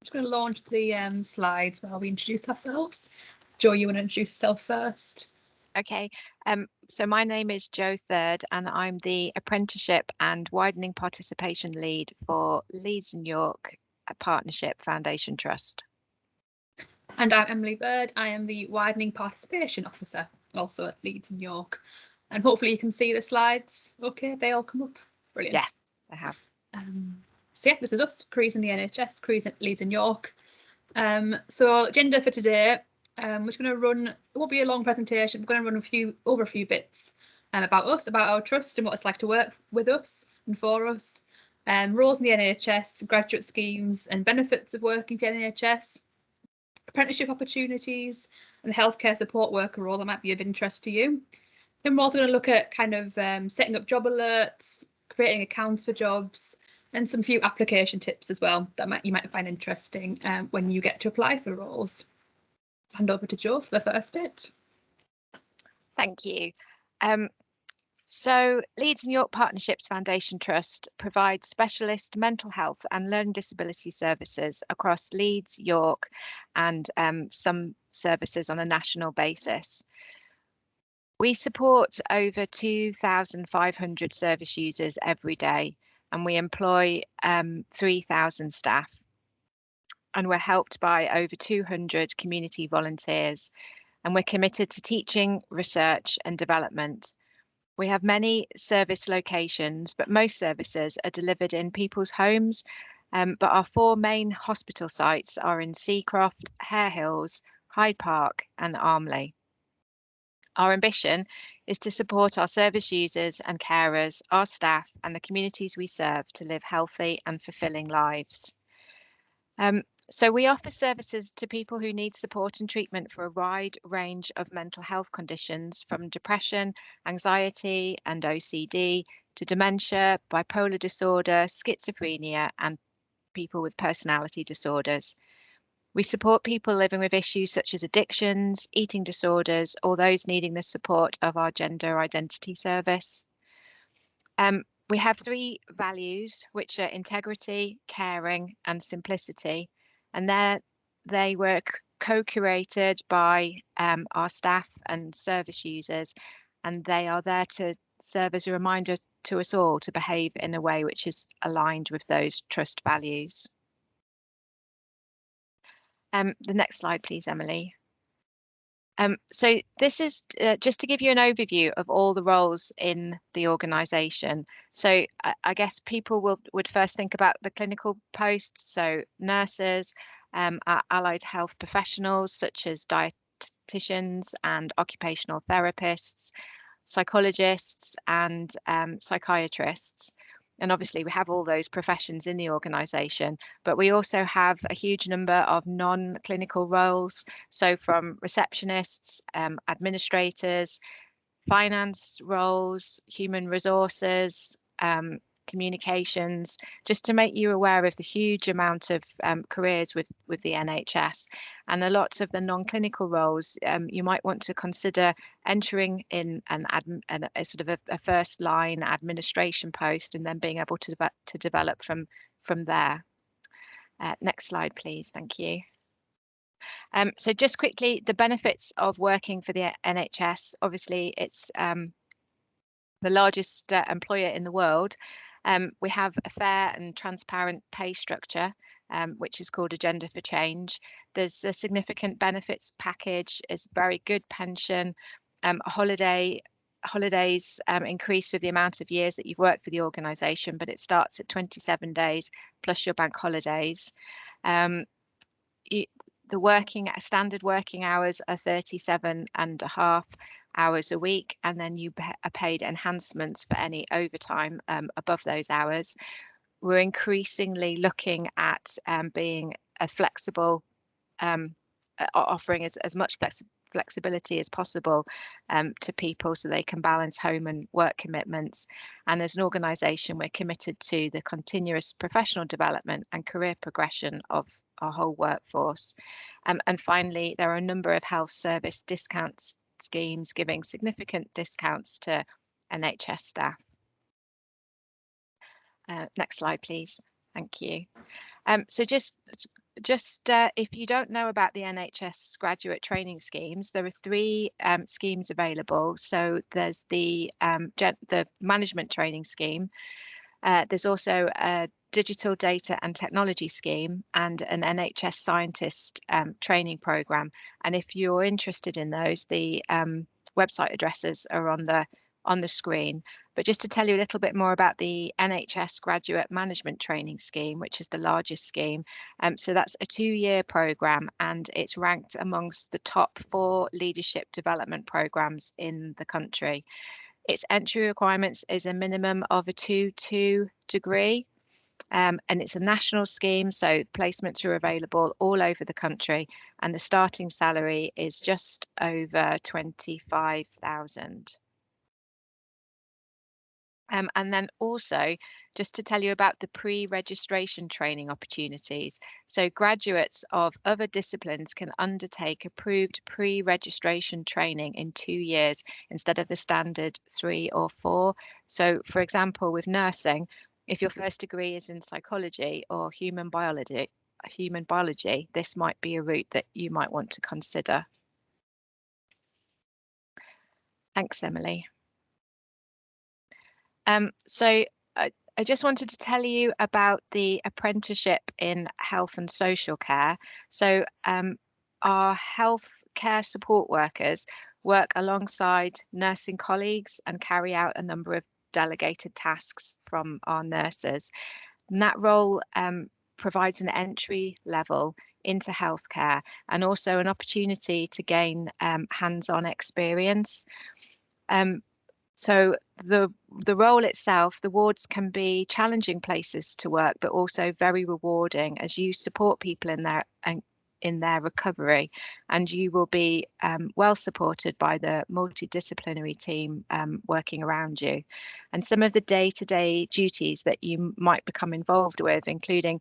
just going to launch the slides while we introduce ourselves. Jo, you want to introduce yourself first? Okay, so my name is Jo Third, and I'm the Apprenticeship and Widening Participation Lead for Leeds and York Partnership Foundation Trust. And I'm Emily Bird. I am the Widening Participation Officer, also at Leeds and York. And hopefully you can see the slides. Okay, they all come up. Brilliant. Yes, I have. So yeah, this is us, careers in the NHS, careers at Leeds and York. So agenda for today, we're just going to run, it won't be a long presentation, we're going to run over a few bits about us, about our trust and what it's like to work with us and for us, roles in the NHS, graduate schemes and benefits of working for the NHS, apprenticeship opportunities and the healthcare support worker role that might be of interest to you. Then we're also going to look at kind of setting up job alerts, creating accounts for jobs, and some few application tips as well that you might find interesting when you get to apply for roles. So hand over to Jo for the first bit. Thank you. So Leeds and York Partnerships Foundation Trust provides specialist mental health and learning disability services across Leeds, York, and some services on a national basis. We support over 2,500 service users every day, and we employ 3,000 staff. And we're helped by over 200 community volunteers, and we're committed to teaching, research and development. We have many service locations, but most services are delivered in people's homes. But our 4 main hospital sites are in Seacroft, Hare Hills, Hyde Park and Armley. Our ambition is to support our service users and carers, our staff and the communities we serve to live healthy and fulfilling lives. So we offer services to people who need support and treatment for a wide range of mental health conditions, from depression, anxiety and OCD to dementia, bipolar disorder, schizophrenia and people with personality disorders. We support people living with issues such as addictions, eating disorders, or those needing the support of our gender identity service. We have 3 values, which are integrity, caring and simplicity. And they were co-curated by our staff and service users, and they are there to serve as a reminder to us all to behave in a way which is aligned with those trust values. The next slide, please, Emily. So this is just to give you an overview of all the roles in the organisation. So I guess people would first think about the clinical posts, so nurses, allied health professionals such as dietitians and occupational therapists, psychologists and psychiatrists. And obviously we have all those professions in the organisation, but we also have a huge number of non-clinical roles. So from receptionists, administrators, finance roles, human resources, communications, just to make you aware of the huge amount of careers with the NHS. And a lot of the non-clinical roles, you might want to consider entering in a sort of a first line administration post and then being able to develop from there. Next slide, please. Thank you. So just quickly, the benefits of working for the NHS. Obviously, it's the largest employer in the world. We have a fair and transparent pay structure, which is called Agenda for Change. There's a significant benefits package, is very good pension, holidays increase with the amount of years that you've worked for the organisation, but it starts at 27 days plus your bank holidays. The standard working hours are 37.5 hours a week, and then you are paid enhancements for any overtime above those hours. We're increasingly looking at being a flexible, offering as much flexibility as possible to people so they can balance home and work commitments. And as an organisation, we're committed to the continuous professional development and career progression of our whole workforce. And finally, there are a number of health service discounts schemes giving significant discounts to NHS staff. Next slide, please. Thank you. So just just if you don't know about the NHS graduate training schemes, there are three schemes available. So there's the management training scheme. There's also a digital data and technology scheme and an NHS scientist training program. And if you're interested in those, the website addresses are on the screen. But just to tell you a little bit more about the NHS Graduate Management Training Scheme, which is the largest scheme. So that's a 2-year programme, and it's ranked amongst the top 4 leadership development programmes in the country. Its entry requirements is a minimum of a 2-2 degree. And it's a national scheme, so placements are available all over the country, and the starting salary is just over 25,000. And then also, just to tell you about the pre-registration training opportunities. So graduates of other disciplines can undertake approved pre-registration training in 2 years instead of the standard 3 or 4. So for example, with nursing, if your first degree is in psychology or human biology, this might be a route that you might want to consider. Thanks, Emily. So I just wanted to tell you about the apprenticeship in health and social care. So our health care support workers work alongside nursing colleagues and carry out a number of delegated tasks from our nurses. And that role provides an entry level into healthcare and also an opportunity to gain hands-on experience. So the role itself, the wards can be challenging places to work, but also very rewarding as you support people in their recovery, and you will be well supported by the multidisciplinary team working around you. And some of the day-to-day duties that you might become involved with, including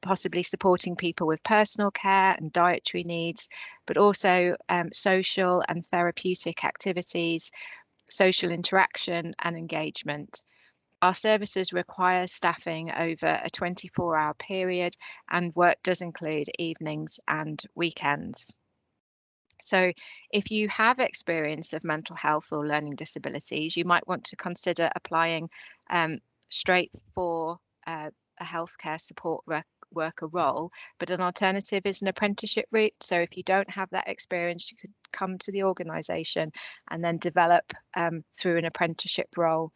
possibly supporting people with personal care and dietary needs, but also social and therapeutic activities, social interaction and engagement. Our services require staffing over a 24-hour period, and work does include evenings and weekends. So if you have experience of mental health or learning disabilities, you might want to consider applying straight for a healthcare support worker role, but an alternative is an apprenticeship route. So if you don't have that experience, you could come to the organisation and then develop through an apprenticeship role.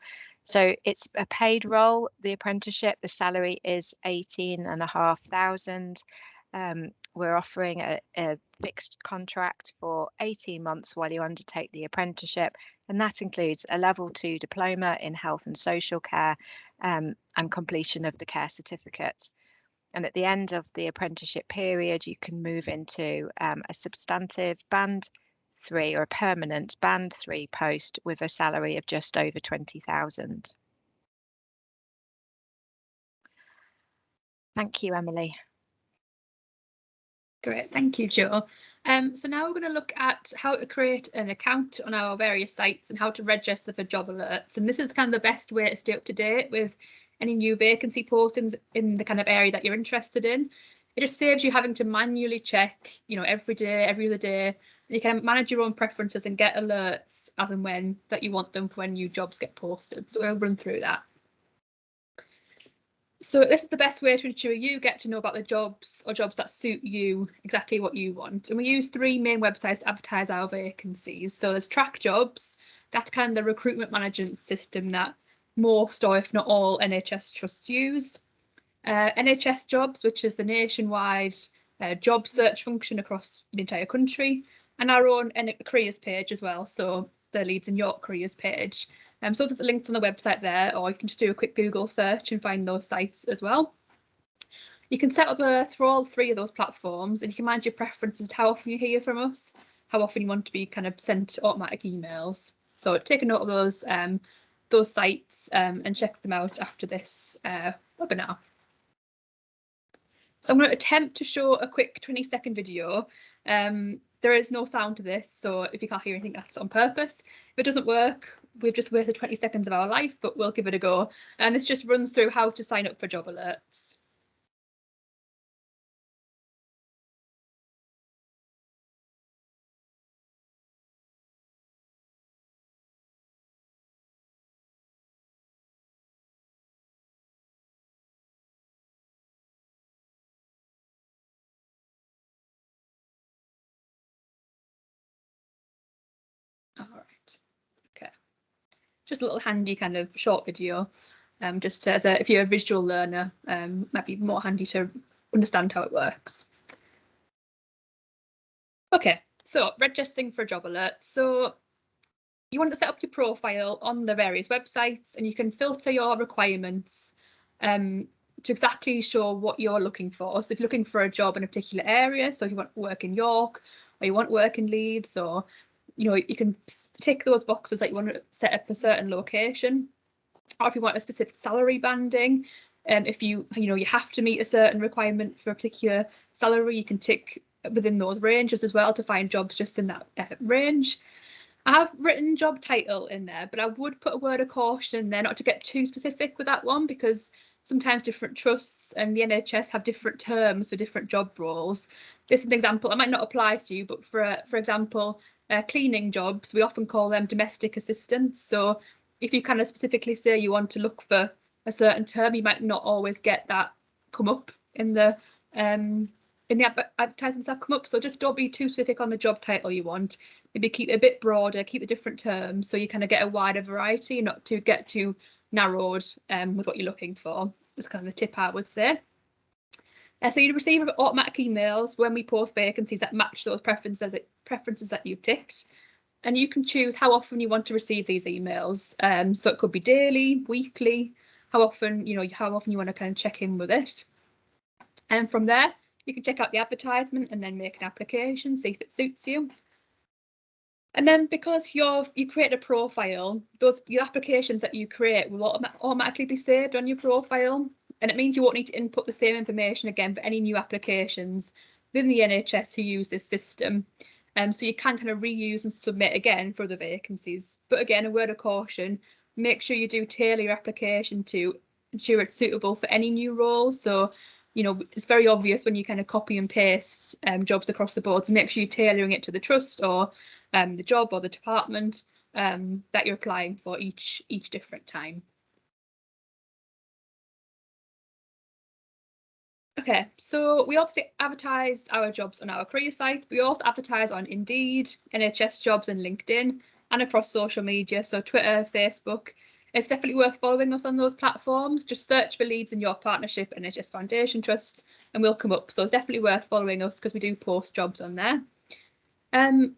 So it's a paid role, the apprenticeship. The salary is 18,500. We're offering a fixed contract for 18 months while you undertake the apprenticeship, and that includes a level 2 diploma in health and social care and completion of the care certificate. And at the end of the apprenticeship period, you can move into a substantive band 3 or a permanent band 3 post with a salary of just over 20,000. Thank you, Emily. Great, thank you, Jo. So now we're going to look at how to create an account on our various sites and how to register for job alerts. And this is kind of the best way to stay up to date with any new vacancy postings in the kind of area that you're interested in. It just saves you having to manually check, every day, every other day. And you can manage your own preferences and get alerts as and when that you want them for when new jobs get posted. So we'll run through that. So this is the best way to ensure you get to know about the jobs or jobs that suit you, exactly what you want. And we use 3 main websites to advertise our vacancies. So there's Track Jobs, that's kind of the recruitment management system that most or if not all NHS trusts use. NHS Jobs, which is the nationwide job search function across the entire country, and our own careers page as well, so the Leeds and York careers page. So there's links on the website there, or you can just do a quick Google search and find those sites as well. You can set up alerts for all 3 of those platforms, and you can manage your preferences to how often you hear from us, how often you want to be kind of sent automatic emails. So take a note of those sites and check them out after this webinar. So I'm going to attempt to show a quick 20-second video. There is no sound to this, so if you can't hear anything, that's on purpose. If it doesn't work, we've just wasted 20 seconds of our life, but we'll give it a go. And this just runs through how to sign up for job alerts. just a little handy kind of short video, just as if you're a visual learner, might be more handy to understand how it works. Okay, so registering for a job alert. So you want to set up your profile on the various websites, and you can filter your requirements to exactly show what you're looking for. So if you're looking for a job in a particular area, so if you want to work in York, or you want to work in Leeds, or you can tick those boxes that you want to set up a certain location, or if you want a specific salary banding, if you have to meet a certain requirement for a particular salary, you can tick within those ranges as well to find jobs just in that range. I have written job title in there, but I would put a word of caution in there not to get too specific with that one, because sometimes different trusts and the NHS have different terms for different job roles. This is an example, it might not apply to you, but for example, cleaning jobs, we often call them domestic assistants. So if you kind of specifically say you want to look for a certain term, you might not always get that come up in the advertisements that come up. So just don't be too specific on the job title you want. Maybe keep it a bit broader, keep the different terms so you kind of get a wider variety, not to get too narrowed with what you're looking for. That's kind of the tip I would say. So you receive automatic emails when we post vacancies that match those preferences that you've ticked. And you can choose how often you want to receive these emails. So it could be daily, weekly, how often you want to kind of check in with it. And from there, you can check out the advertisement and then make an application, see if it suits you. And then because you create a profile, your applications that you create will automatically be saved on your profile. And it means you won't need to input the same information again for any new applications within the NHS who use this system. So you can kind of reuse and submit again for other vacancies. But again, a word of caution, make sure you do tailor your application to ensure it's suitable for any new role. So, it's very obvious when you kind of copy and paste jobs across the board, so make sure you're tailoring it to the trust or the job or the department that you're applying for each different time. Okay, so we obviously advertise our jobs on our career site, but we also advertise on Indeed, NHS Jobs and LinkedIn, and across social media, so Twitter, Facebook. It's definitely worth following us on those platforms. Just search for Leeds and York Partnership NHS Foundation Trust and we'll come up. So it's definitely worth following us because we do post jobs on there.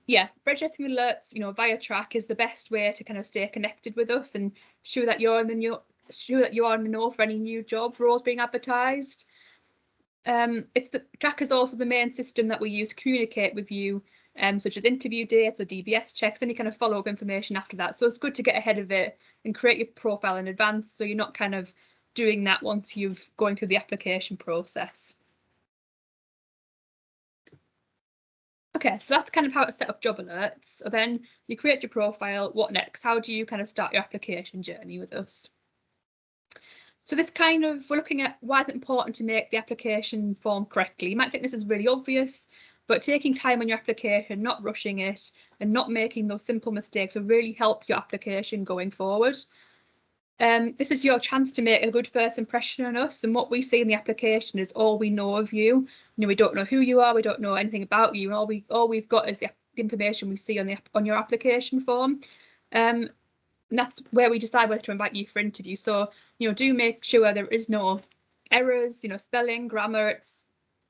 Yeah, registering alerts, via Track is the best way to kind of stay connected with us and show that you're in the know for any new job roles being advertised. Track is also the main system that we use to communicate with you, such as interview dates or DBS checks, any kind of follow-up information after that. So it's good to get ahead of it and create your profile in advance, so you're not kind of doing that once you've gone through the application process. Okay, so that's kind of how to set up job alerts. So then you create your profile. What next? How do you kind of start your application journey with us? So this we're looking at why is it important to make the application form correctly. You might think this is really obvious, but taking time on your application, not rushing it, and not making those simple mistakes will really help your application going forward. This is your chance to make a good first impression on us, and what we see in the application is all we know of you. We don't know who you are, we don't know anything about you, and all we've got is the information we see on your application form. And that's where we decide whether to invite you for interview. So, do make sure there is no errors, spelling, grammar. It's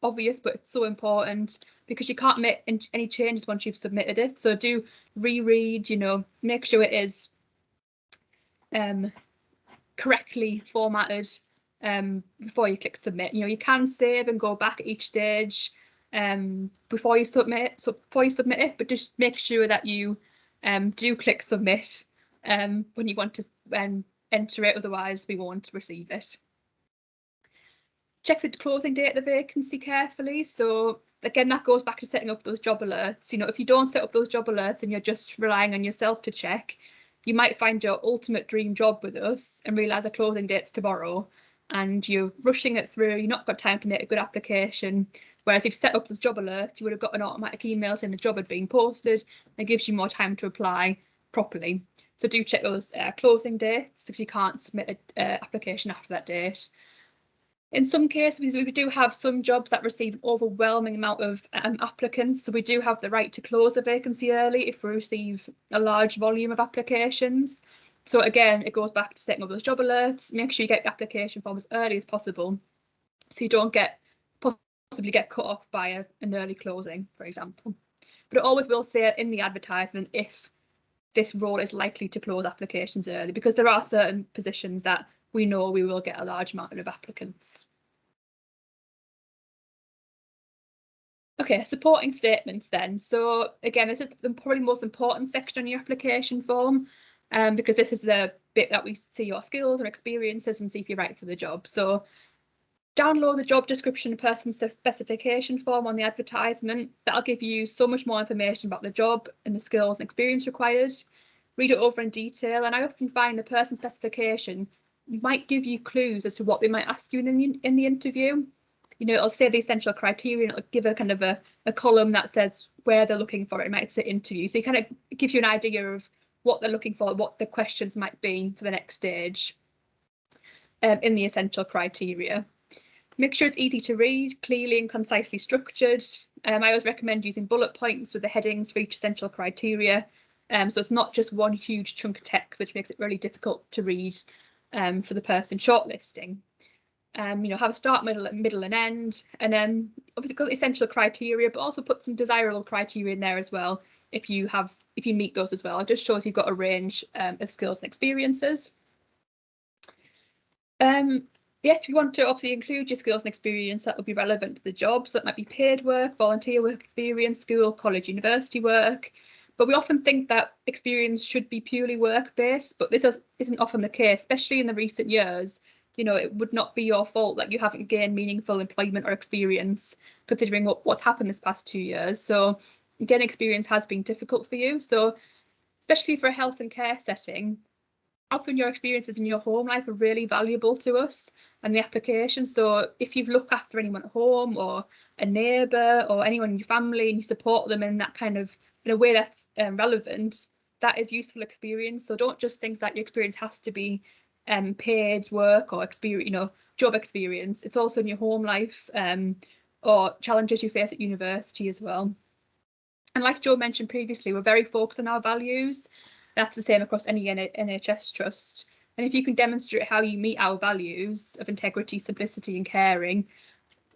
obvious, but it's so important because you can't make any changes once you've submitted it. So do reread, make sure it is correctly formatted before you click submit. You can save and go back at each stage before you submit it, but just make sure that you do click submit when you want to enter it, otherwise we won't receive it. Check the closing date of the vacancy carefully. So again, that goes back to setting up those job alerts. If you don't set up those job alerts and you're just relying on yourself to check, you might find your ultimate dream job with us and realise the closing date's tomorrow and you're rushing it through, you've not got time to make a good application. Whereas if you've set up this job alert, you would have got an automatic email saying the job had been posted, and it gives you more time to apply properly. So do check those closing dates because you can't submit an application after that date. In some cases, we do have some jobs that receive an overwhelming amount of applicants, so we do have the right to close a vacancy early if we receive a large volume of applications. So again, it goes back to setting up those job alerts. Make sure you get your application form as early as possible, so you don't possibly get cut off by an early closing, for example. But it always will say in the advertisement if this role is likely to close applications early, because there are certain positions that we know we will get a large amount of applicants. Okay, supporting statements then. So again, this is the probably most important section on your application form, because this is the bit that we see your skills and experiences and see if you're right for the job. So download the job description and person specification form on the advertisement. That'll give you so much more information about the job and the skills and experience required. Read it over in detail, and I often find the person specification might give you clues as to what they might ask you in the interview. You know, it'll say the essential criteria, and it'll give a kind of a column that says where they're looking for it. It might say interview, so it kind of gives you an idea of what they're looking for, what the questions might be for the next stage in the essential criteria. Make sure it's easy to read, clearly and concisely structured. I always recommend using bullet points with the headings for each essential criteria. So it's not just one huge chunk of text, which makes it really difficult to read for the person shortlisting. You know, have a start, middle, and end, and then obviously got essential criteria, but also put some desirable criteria in there as well if you meet those as well. It just shows you've got a range of skills and experiences. Yes, if you want to obviously include your skills and experience that would be relevant to the job. So it might be paid work, volunteer work experience, school, college, university work. But we often think that experience should be purely work-based, but this isn't often the case, especially in the recent years. You know, it would not be your fault that you haven't gained meaningful employment or experience, considering what's happened this past 2 years. So again, experience has been difficult for you. So especially for a health and care setting, often your experiences in your home life are really valuable to us and the application. So if you've looked after anyone at home or a neighbour or anyone in your family and you support them in that kind of, in a way that's relevant, that is useful experience. So don't just think that your experience has to be paid work or experience, you know, job experience. It's also in your home life or challenges you face at university as well. And like Jo mentioned previously, we're very focused on our values. That's the same across any NHS trust. And if you can demonstrate how you meet our values of integrity, simplicity and caring,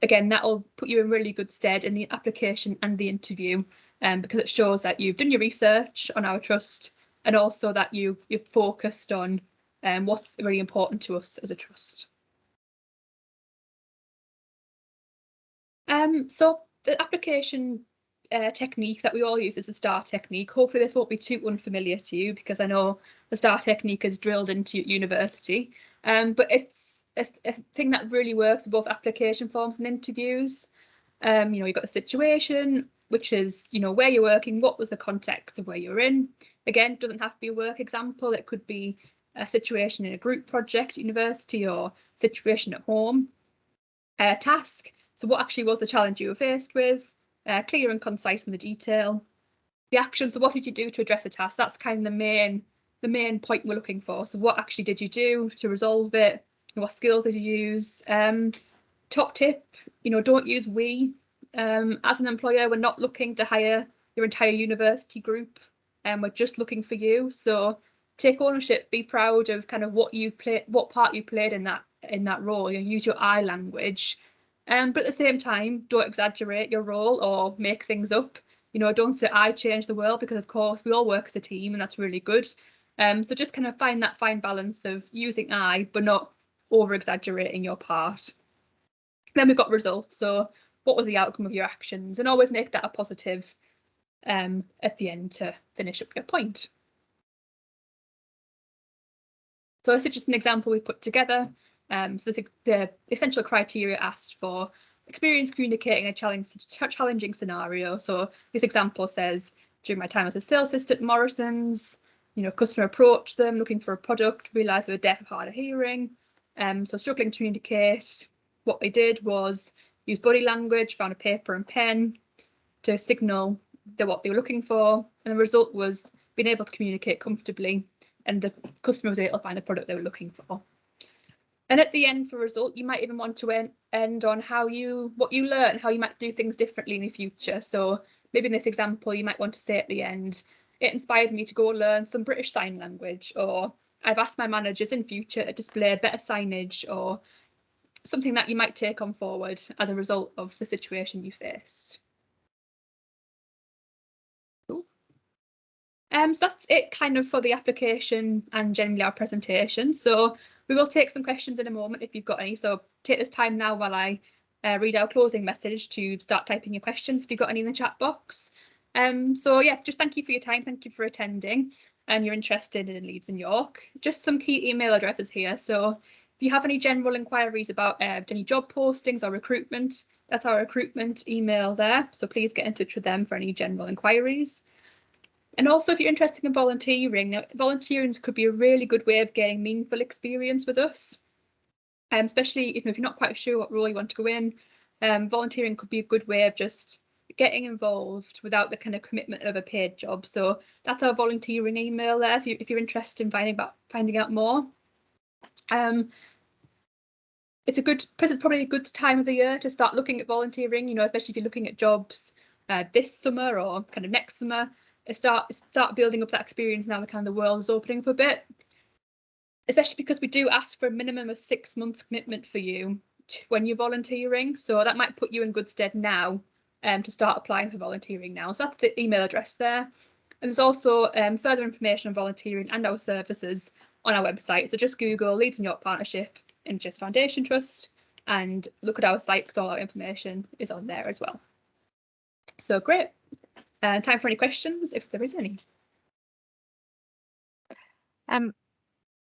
again, that'll put you in really good stead in the application and the interview, because it shows that you've done your research on our trust and also that you're focused on what's really important to us as a trust. So the application technique that we all use is the STAR technique. Hopefully this won't be too unfamiliar to you, because I know the STAR technique is drilled into university, but it's a thing that really works for both application forms and interviews. You know, you've got the situation, which is, you know, where you're working, what was the context of where you're in. Again, it doesn't have to be a work example, it could be a situation in a group project at university or situation at home. Task, so what actually was the challenge you were faced with? Clear and concise in the detail. The action, so what did you do to address the task? That's kind of the main point we're looking for. So what actually did you do to resolve it? What skills did you use? Top tip, you know, don't use we. As an employer, we're not looking to hire your entire university group, and we're just looking for you. So take ownership, be proud of kind of what part you played in that role. You know, use your I language. But at the same time, don't exaggerate your role or make things up. You know, don't say I changed the world, because of course we all work as a team and that's really good. So just kind of find that fine balance of using I, but not over exaggerating your part. Then we've got results. So what was the outcome of your actions? And always make that a positive at the end to finish up your point. So this is just an example we put together. So the essential criteria asked for experience communicating a challenging scenario. So this example says, during my time as a sales assistant at Morrison's, you know, customer approached them looking for a product, realised they were deaf, hard of hearing, so struggling to communicate. What they did was use body language, found a paper and pen to signal what they were looking for, and the result was being able to communicate comfortably, and the customer was able to find the product they were looking for. And at the end, for result, you might even want to end on what you learn, how you might do things differently in the future. So maybe in this example, you might want to say at the end, it inspired me to go learn some British Sign Language, or I've asked my managers in future to display better signage or something that you might take on forward as a result of the situation you faced. Cool. So that's it kind of for the application and generally our presentation. So we will take some questions in a moment if you've got any. So take this time now while I read our closing message to start typing your questions if you've got any in the chat box. So yeah, just thank you for your time. Thank you for attending and you're interested in Leeds and York. Just some key email addresses here. So if you have any general inquiries about any job postings or recruitment, that's our recruitment email there. So please get in touch with them for any general inquiries. And also, if you're interested in volunteering, now volunteering could be a really good way of getting meaningful experience with us. Especially if you're not quite sure what role you want to go in, volunteering could be a good way of just getting involved without the kind of commitment of a paid job. So that's our volunteering email there. If you're interested in finding out more. It's probably a good time of the year to start looking at volunteering, you know, especially if you're looking at jobs this summer or kind of next summer. Start building up that experience now that kind of the world is opening up a bit. Especially because we do ask for a minimum of 6 months commitment for you when you're volunteering. So that might put you in good stead now to start applying for volunteering now. So that's the email address there. And there's also further information on volunteering and our services on our website. So just Google Leeds and York Partnership NHS Foundation Trust and look at our site because all our information is on there as well. So great. Time for any questions if there is any.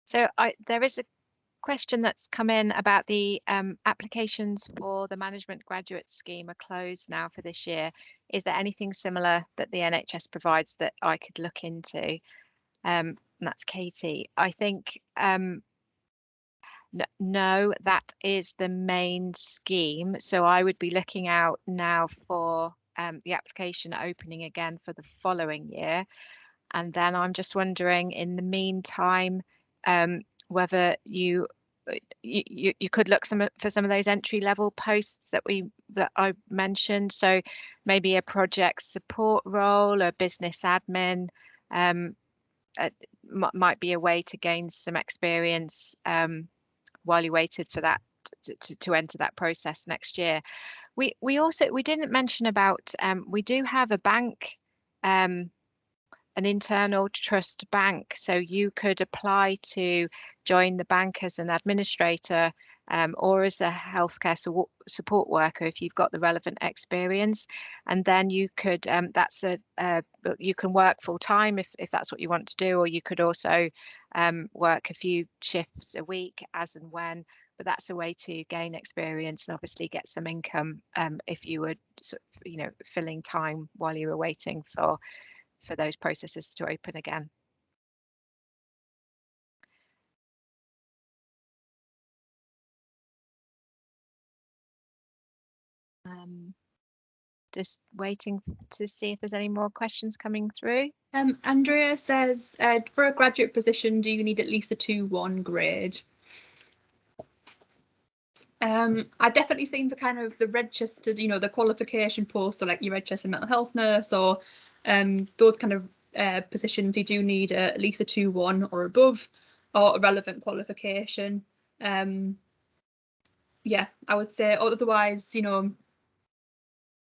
So there is a question that's come in about the applications for the management graduate scheme are closed now for this year. Is there anything similar that the NHS provides that I could look into? And that's Katie. I think no, that is the main scheme. So I would be looking out now for the application opening again for the following year. And then I'm just wondering in the meantime, whether you could look for some of those entry level posts that I mentioned. So maybe a project support role, a business admin, might be a way to gain some experience while you waited for that to enter that process next year. We didn't mention about we do have a bank, an internal trust bank, so you could apply to join the bank as an administrator or as a healthcare support worker if you've got the relevant experience, and then you could you can work full time if that's what you want to do, or you could also work a few shifts a week as and when. But that's a way to gain experience and obviously get some income if you were filling time while you were waiting for those processes to open again. Just waiting to see if there's any more questions coming through. Andrea says, for a graduate position, do you need at least a 2-1 grade? I've definitely seen for kind of the registered, the qualification posts, so like your registered mental health nurse or those kind of positions, you do need at least a 2-1 or above, or a relevant qualification. Yeah, I would say. Otherwise,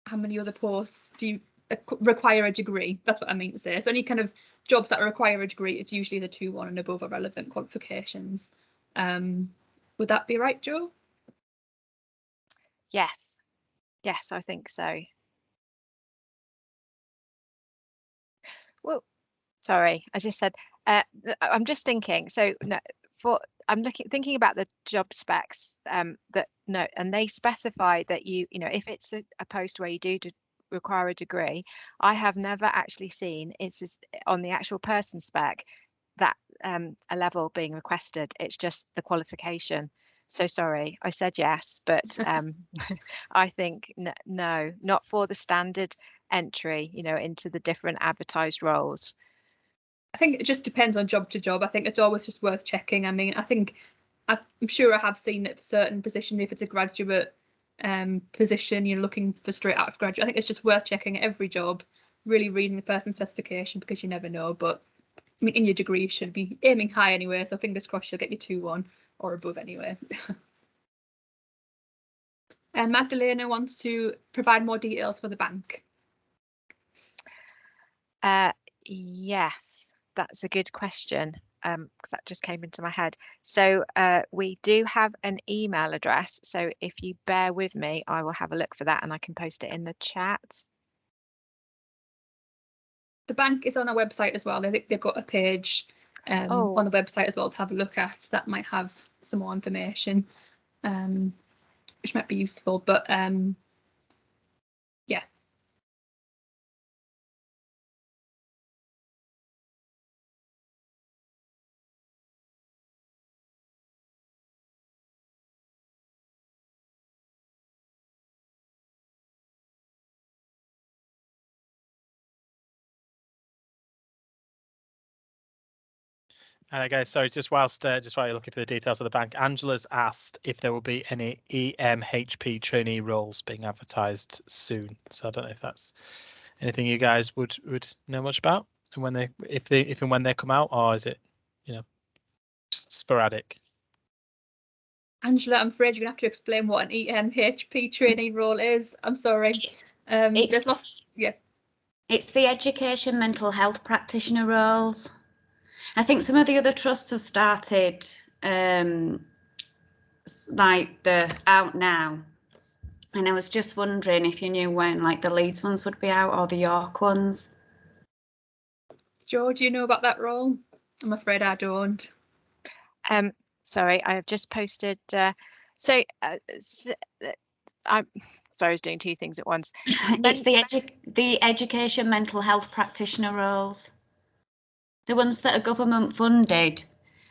how many other posts do you require a degree? That's what I mean to say. So any kind of jobs that require a degree, it's usually the 2-1 and above are relevant qualifications. Would that be right, Jo? Yes, I think so. Well, sorry, I just said I'm just thinking. So no, I'm thinking about the job specs and they specify that if it's a post where you do require a degree, I have never actually seen it's on the actual person spec that a level being requested. It's just the qualification. So sorry, I said yes, but I think no, not for the standard entry, into the different advertised roles. I think it just depends on job to job. I think it's always just worth checking. I mean, I'm sure I have seen it for certain positions. If it's a graduate position, you're looking for straight out of graduate, I think it's just worth checking every job, really reading the person specification, because you never know. But I mean, in your degree, you should be aiming high anyway, so fingers crossed you'll get your 2-1 or above anyway. And Magdalena wants to provide more details for the bank. Yes, that's a good question, because that just came into my head. So we do have an email address. So if you bear with me, I will have a look for that and I can post it in the chat. The bank is on our website as well. I think they've got a page on the website as well to have a look at. That might have some more information, which might be useful. But yeah. Guys, sorry, just while you're looking for the details of the bank, Angela's asked if there will be any EMHP trainee roles being advertised soon. So I don't know if that's anything you guys would know much about, and when if and when they come out, or is it, just sporadic? Angela, I'm afraid you're gonna have to explain what an EMHP trainee role is. I'm sorry. There's lots. Yeah. It's the education mental health practitioner roles. I think some of the other trusts have started, like they're out now. And I was just wondering if you knew when, like, the Leeds ones would be out or the York ones. Jo, do you know about that role? I'm afraid I don't. Sorry, I have just posted. I'm sorry, I was doing two things at once. It's the education mental health practitioner roles. The ones that are government funded,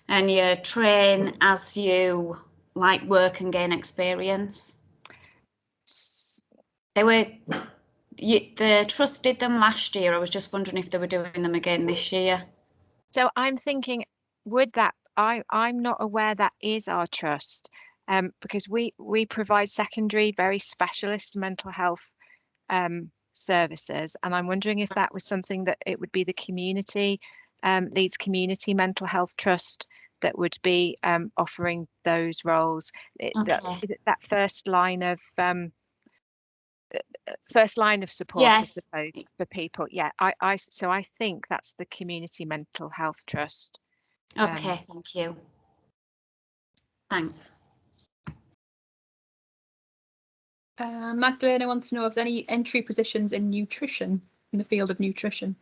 and you train as you like work and gain experience. The trust did them last year. I was just wondering if they were doing them again this year. So I'm thinking, I'm not aware that is our trust, because we provide secondary, very specialist mental health services, and I'm wondering if that was something that it would be the community, Leeds Community Mental Health Trust, that would be offering those roles. That first line of support, yes. I suppose, for people. Yeah, so I think that's the Community Mental Health Trust. Okay, thank you. Thanks. Magdalena wants to know if there's any entry positions in nutrition, in the field of nutrition.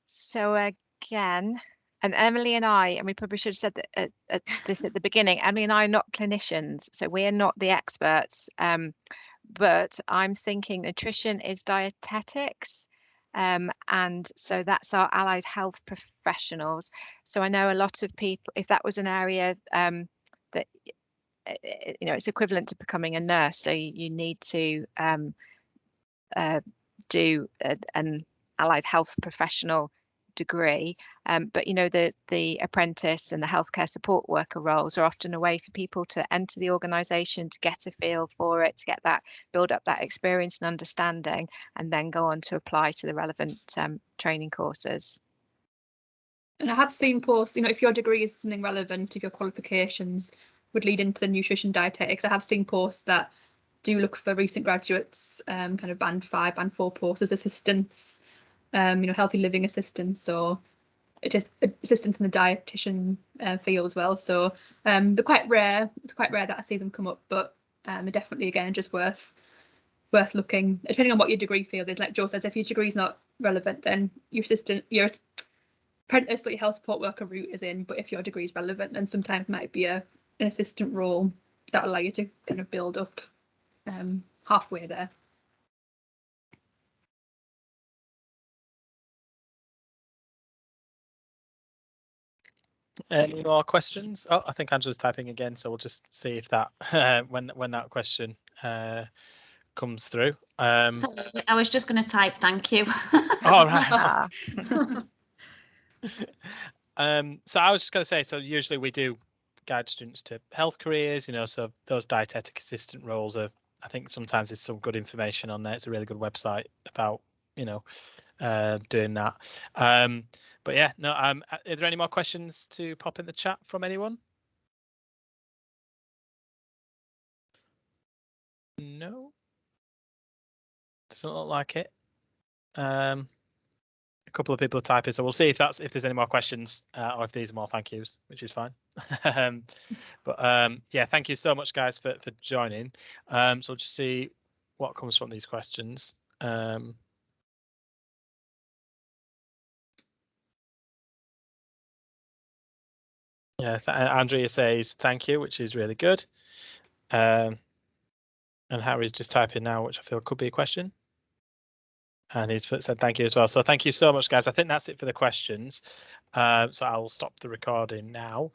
So again, and Emily and I, and we probably should have said that at the beginning, Emily and I are not clinicians, so we are not the experts. But I'm thinking nutrition is dietetics. And so that's our allied health professionals. So I know a lot of people, if that was an area that, it's equivalent to becoming a nurse. So you need to do an allied health professional degree, but the apprentice and the healthcare support worker roles are often a way for people to enter the organisation, to get a feel for it, to get that, build up that experience and understanding, and then go on to apply to the relevant training courses. And I have seen posts, if your degree is something relevant, if your qualifications would lead into the nutrition dietetics, I have seen posts that do look for recent graduates, kind of band 5, band 4 posts as assistants, healthy living assistants, or just assistants in the dietitian field as well. So they're quite rare. It's quite rare that I see them come up, but they're definitely, again, just worth looking, depending on what your degree field is. Like Jo says, if your degree is not relevant, then your apprentice or your health support worker route is in. But if your degree is relevant, then sometimes it might be an assistant role that will allow you to kind of build up halfway there. Any more questions? Oh, I think Angela's typing again, so we'll just see if that when that question comes through. Sorry, I was just going to type thank you. All right. So I was just going to say, so usually we do guide students to health careers, so those dietetic assistant roles are, I think sometimes there's some good information on there. It's a really good website about you know, doing that. But yeah, no. Are there any more questions to pop in the chat from anyone? No, doesn't look like it. A couple of people are typing, so we'll see if there's any more questions or if these are more thank yous, which is fine. But yeah, thank you so much, guys, for joining. So we'll just see what comes from these questions. Yeah, Andrea says thank you, which is really good. And Harry's just typing now, which I feel could be a question. And he's said thank you as well. So thank you so much, guys. I think that's it for the questions. So I'll stop the recording now.